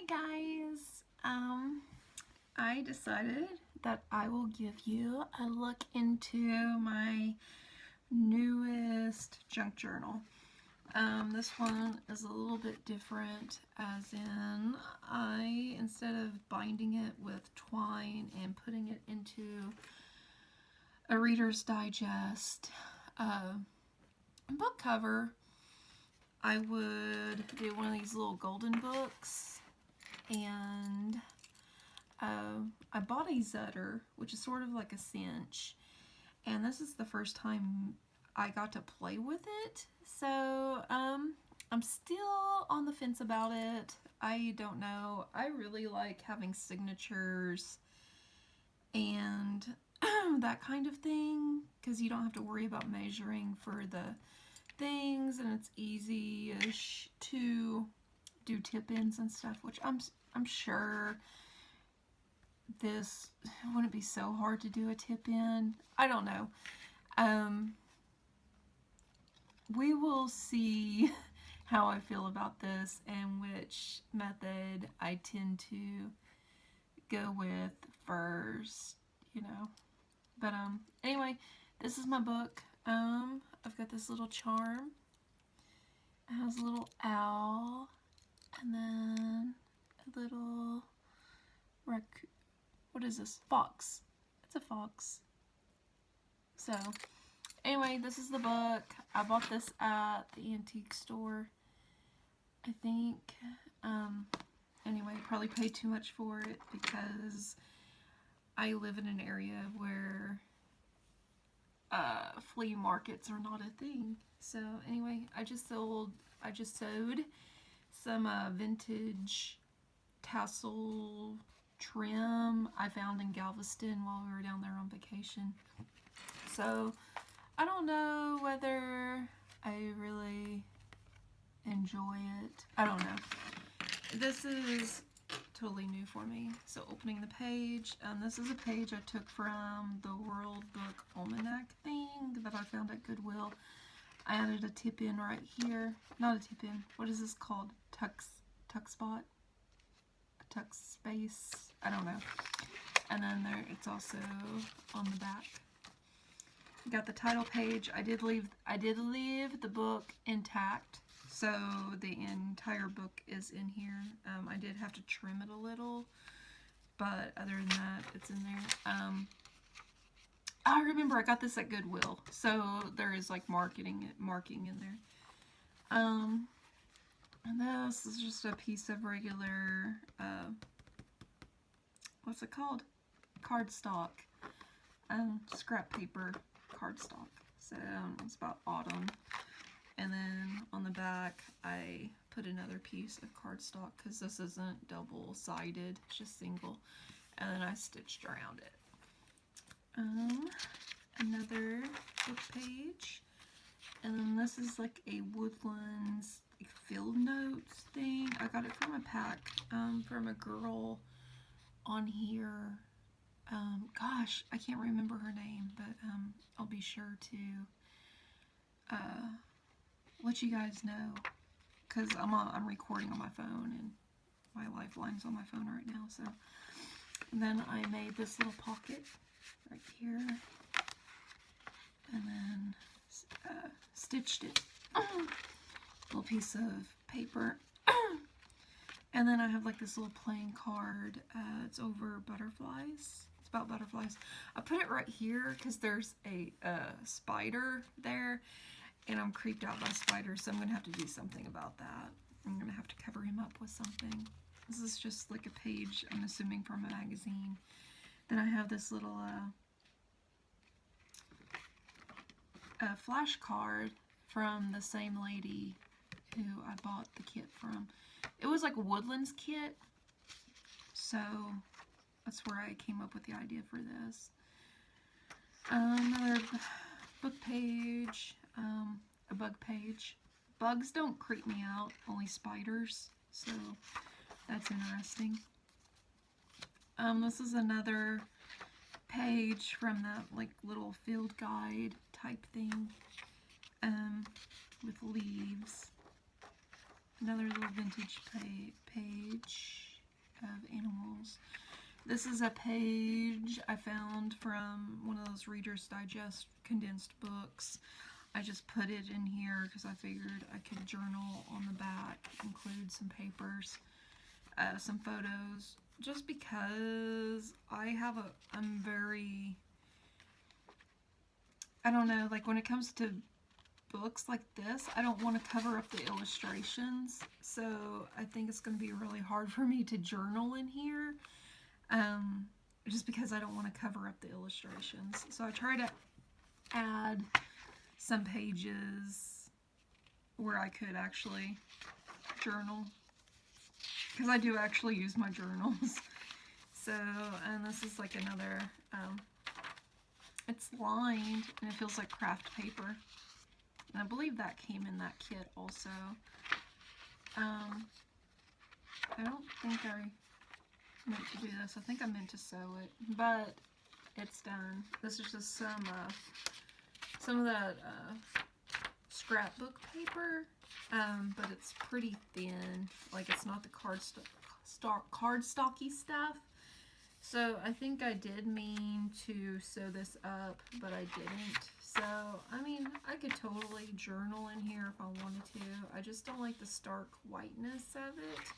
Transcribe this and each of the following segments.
Hi guys, I decided that I will give you a look into my newest junk journal. This one is a little bit different, as in instead of binding it with twine and putting it into a Reader's Digest book cover, I would do one of these little golden books. And I bought a Zutter, which is sort of like a cinch, and this is the first time I got to play with it, so I'm still on the fence about it. I don't know. I really like having signatures and that kind of thing, because you don't have to worry about measuring for the things, and it's easy-ish to do tip-ins and stuff, which I'm sure this wouldn't be so hard to do a tip-in. I don't know. We will see how I feel about this and which method I tend to go with first, you know. But anyway, this is my book. I've got this little charm. It has a little owl, and then a little what is this? Fox. It's a fox. So, anyway, this is the book. I bought this at the antique store, I think. Anyway, probably paid too much for it because I live in an area where flea markets are not a thing. So, anyway, I just sewed some vintage tassel trim I found in Galveston while we were down there on vacation. So I don't know whether I really enjoy it. I don't know. This is totally new for me. So opening the page, this is a page I took from the World Book Almanac thing that I found at Goodwill. I added a tip in right here. Not a tip in. What is this called? Tuck spot? A tuck space? I don't know. And then it's also on the back. Got the title page. I did leave the book intact, so the entire book is in here. I did have to trim it a little, but other than that, it's in there. I remember I got this at Goodwill, so there is like marking in there. And this is just a piece of regular, what's it called? Cardstock. Scrap paper cardstock. So it's about autumn. And then on the back, I put another piece of cardstock because this isn't double-sided, it's just single. And then I stitched around it. Another book page, and then this is like a Woodlands field notes thing. I got it from a pack from a girl on here. Gosh, I can't remember her name, but I'll be sure to let you guys know, because I'm recording on my phone and my Lifeline's on my phone right now. So and then I made this little pocket right here, and then stitched it. Little piece of paper. And then I have like this little playing card. It's over butterflies. It's about butterflies. I put it right here because there's a spider there, and I'm creeped out by spiders, so I'm gonna have to do something about that. I'm gonna have to cover him up with something. This is just like a page, I'm assuming, from a magazine. Then I have this little flash card from the same lady who I bought the kit from. It was like a Woodlands kit, so that's where I came up with the idea for this. Another book page, a bug page. Bugs don't creep me out, only spiders, so that's interesting. This is another page from that like little field guide type thing, with leaves. Another little vintage page. of animals. This is a page I found from one of those Reader's Digest condensed books. I just put it in here because I figured I could journal on the back, include some papers, some photos, just because I'm very, I don't know, like when it comes to books like this, I don't want to cover up the illustrations, so I think it's going to be really hard for me to journal in here, just because I don't want to cover up the illustrations. So I try to add some pages where I could actually journal, because I do actually use my journals. So, and this is like another, it's lined and it feels like craft paper. And I believe that came in that kit also. I don't think I meant to do this. I think I meant to sew it, but it's done. This is just some of that scrapbook paper, but it's pretty thin. Like it's not the cardstocky stuff. So I think I did mean to sew this up, but I didn't. So, I mean, I could totally journal in here if I wanted to. I just don't like the stark whiteness of it.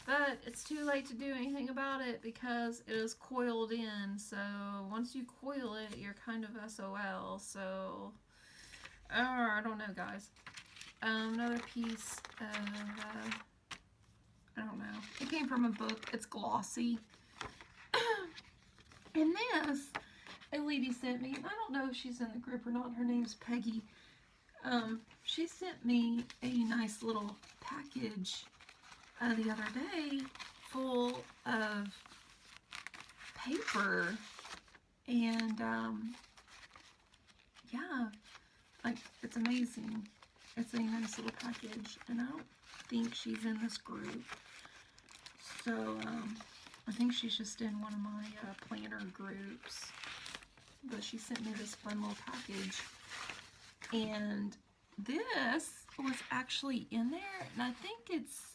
But it's too late to do anything about it because it is coiled in. So once you coil it, you're kind of SOL. So, I don't know, guys. Another piece of, I don't know. It came from a book. It's glossy. And this, a lady sent me, I don't know if she's in the group or not, her name's Peggy. She sent me a nice little package the other day full of paper, and yeah, like it's amazing. It's a nice little package, and I don't think she's in this group, so I think she's just in one of my planner groups. But she sent me this fun little package, and this was actually in there, and I think it's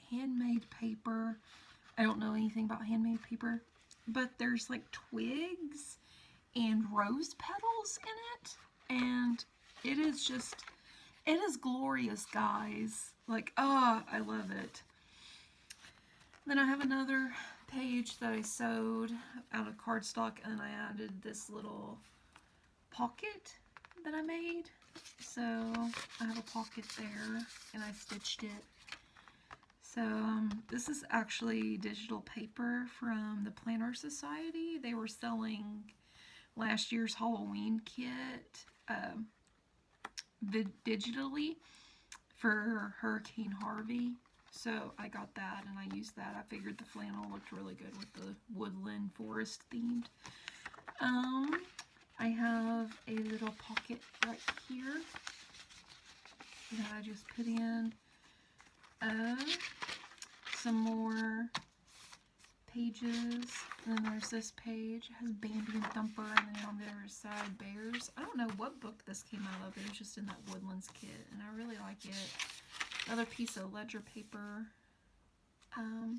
handmade paper. I don't know anything about handmade paper, but there's like twigs and rose petals in it, and it is glorious, guys. Like, oh, I love it. Then I have another page that I sewed out of cardstock, and I added this little pocket that I made. So I have a pocket there, and I stitched it. So this is actually digital paper from the Planner Society. They were selling last year's Halloween kit digitally for Hurricane Harvey. So I got that and I used that. I figured the flannel looked really good with the woodland forest themed. I have a little pocket right here that I just put in some more pages. And then there's this page. It has Bambi and Thumper, and then on the other side, bears. I don't know what book this came out of. It was just in that Woodlands kit, and I really like it. Another piece of ledger paper. I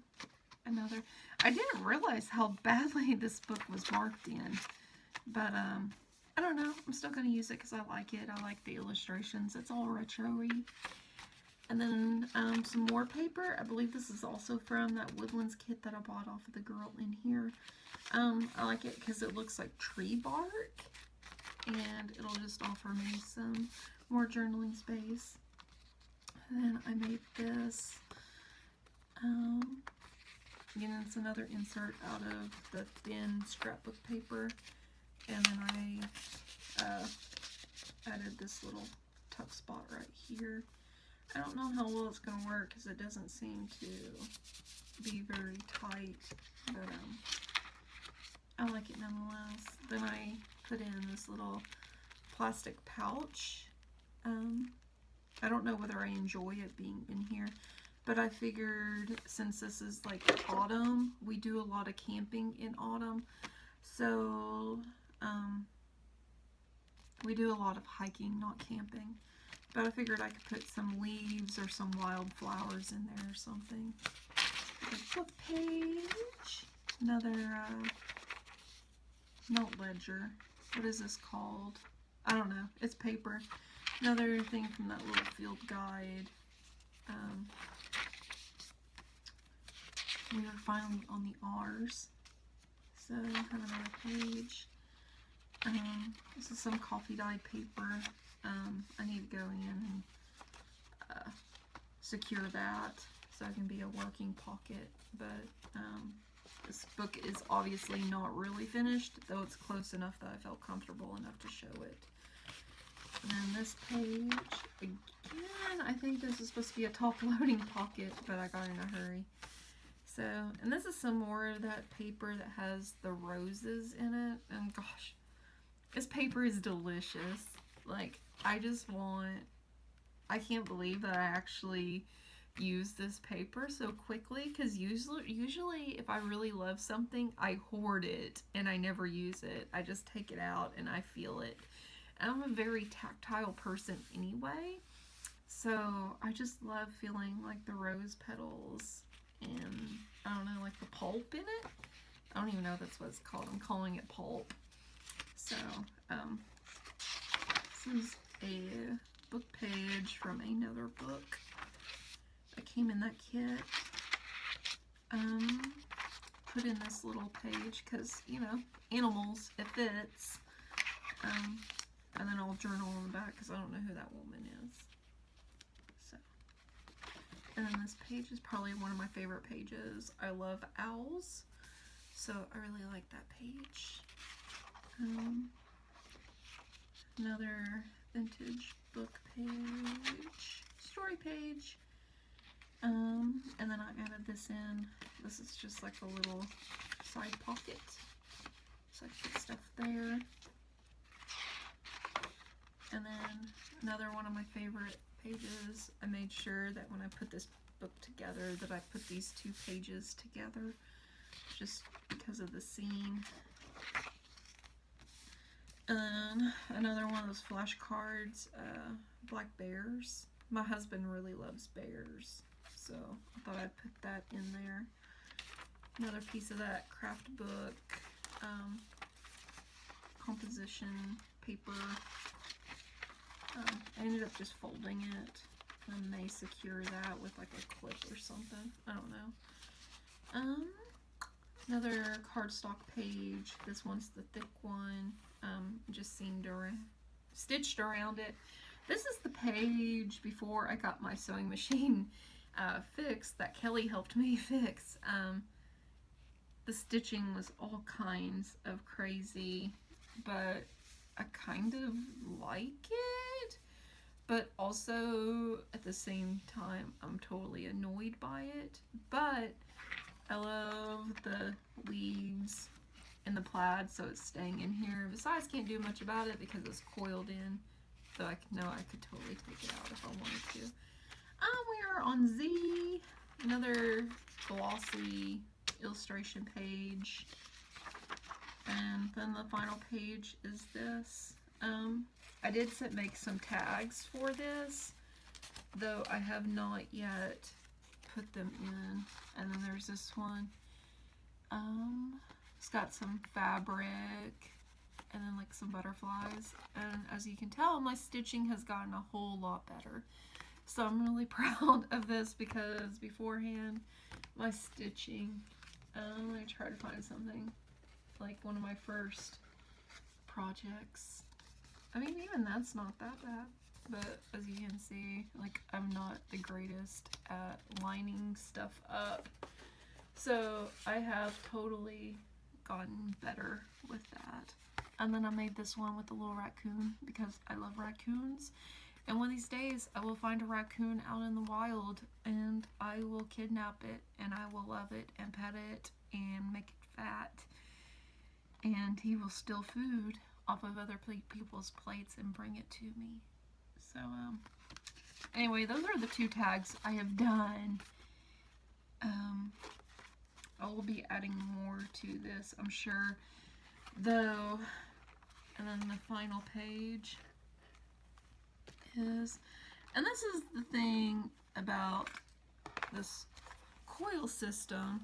didn't realize how badly this book was marked in, but I don't know. I'm still going to use it because I like it. I like the illustrations. It's all retro-y. And then some more paper. I believe this is also from that Woodlands kit that I bought off of the girl in here. I like it because it looks like tree bark, and it'll just offer me some more journaling space. And then I made this. Again, it's another insert out of the thin scrapbook paper. And then I added this little tuck spot right here. I don't know how well it's going to work because it doesn't seem to be very tight, but I like it nonetheless. Then I put in this little plastic pouch. I don't know whether I enjoy it being in here, but I figured since this is like autumn, we do a lot of camping in autumn, so we do a lot of hiking, not camping. But I figured I could put some leaves or some wildflowers in there or something. The book page. Another note ledger. What is this called? I don't know. It's paper. Another thing from that little field guide. We are finally on the R's. So I have another page. This is some coffee dyed paper. I need to go in and secure that so it can be a working pocket. But this book is obviously not really finished, though it's close enough that I felt comfortable enough to show it. And then this page, again, I think this is supposed to be a top-loading pocket, but I got in a hurry. So, and this is some more of that paper that has the roses in it, and gosh, this paper is delicious. Like, I can't believe that I actually use this paper so quickly, because usually if I really love something, I hoard it and I never use it. I just take it out and I feel it. And I'm a very tactile person anyway, so I just love feeling like the rose petals and, I don't know, like the pulp in it. I don't even know if that's what it's called. I'm calling it pulp. So, this is a book page from another book that came in that kit. Put in this little page because, you know, animals, it fits. And then I'll journal on the back because I don't know who that woman is. So, and then this page is probably one of my favorite pages. I love owls, so I really like that page. Another vintage book page, story page. And then I added this in. This is just like a little side pocket, so I put stuff there. And then another one of my favorite pages, I made sure that when I put this book together that I put these two pages together just because of the scene. Another one of those flashcards, black bears. My husband really loves bears, so I thought I'd put that in there. Another piece of that craft book, composition paper. I ended up just folding it and may secure that with like a clip or something. I don't know. Another cardstock page. This one's the thick one. Just seamed around, stitched around it. This is the page before I got my sewing machine fixed that Kelly helped me fix. The stitching was all kinds of crazy, but I kind of like it, but also at the same time I'm totally annoyed by it. But I love the leaves and the plaid, so it's staying in here. Besides, can't do much about it because it's coiled in, so I know I could totally take it out if I wanted to. We are on Z, another glossy illustration page. And then the final page is this. I did make some tags for this, though I have not yet put them in. And then there's this one. It's got some fabric and then like some butterflies. And as you can tell, my stitching has gotten a whole lot better. So I'm really proud of this because beforehand, my stitching, I'm going to try to find something like one of my first projects. I mean, even that's not that bad, but as you can see, like, I'm not the greatest at lining stuff up, so I have totally gotten better with that. And then I made this one with the little raccoon because I love raccoons, and one of these days I will find a raccoon out in the wild and I will kidnap it and I will love it and pet it and make it fat, and he will steal food off of other people's plates and bring it to me. So, anyway, those are the two tags I have done. I will be adding more to this, I'm sure, though. And then the final page is, and this is the thing about this coil system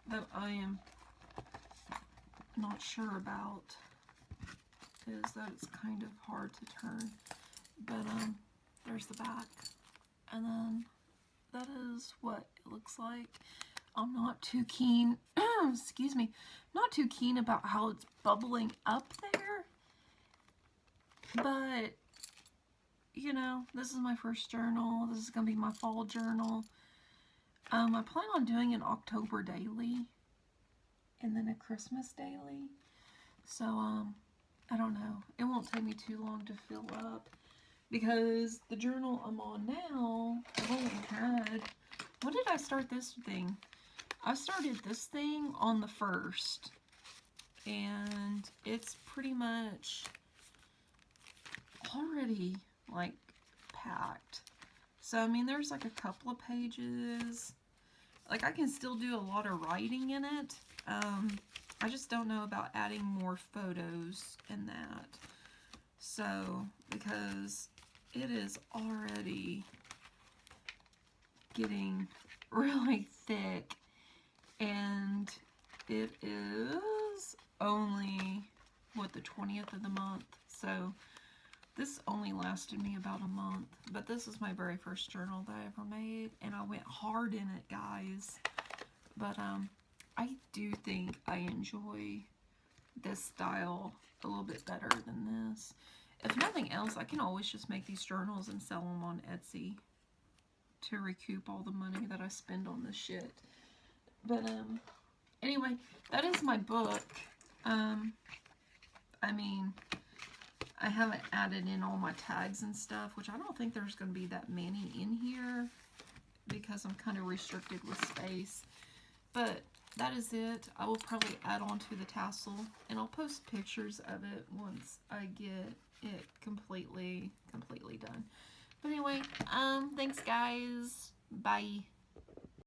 that I am not sure about is that it's kind of hard to turn. But there's the back. And then that is what it looks like. I'm not too keen, excuse me, not too keen about how it's bubbling up there. But, you know, this is my first journal. This is going to be my fall journal. I plan on doing an October daily and then a Christmas daily. So, I don't know. It won't take me too long to fill up because the journal I'm on now, I've only had, when did I start this thing? I started this thing on the 1st, and it's pretty much already like packed. So I mean, there's like a couple of pages. Like I can still do a lot of writing in it. I just don't know about adding more photos in that. So because it is already getting really thick, and it is only what, the 20th of the month. So this only lasted me about a month, but this is my very first journal that I ever made, and I went hard in it, guys. But I do think I enjoy this style a little bit better than this. If nothing else, I can always just make these journals and sell them on Etsy to recoup all the money that I spend on this shit. But anyway, that is my book. I mean, I haven't added in all my tags and stuff, which I don't think there's going to be that many in here because I'm kind of restricted with space. But that is it. I will probably add on to the tassel, and I'll post pictures of it once I get it completely done. But anyway, thanks guys. Bye.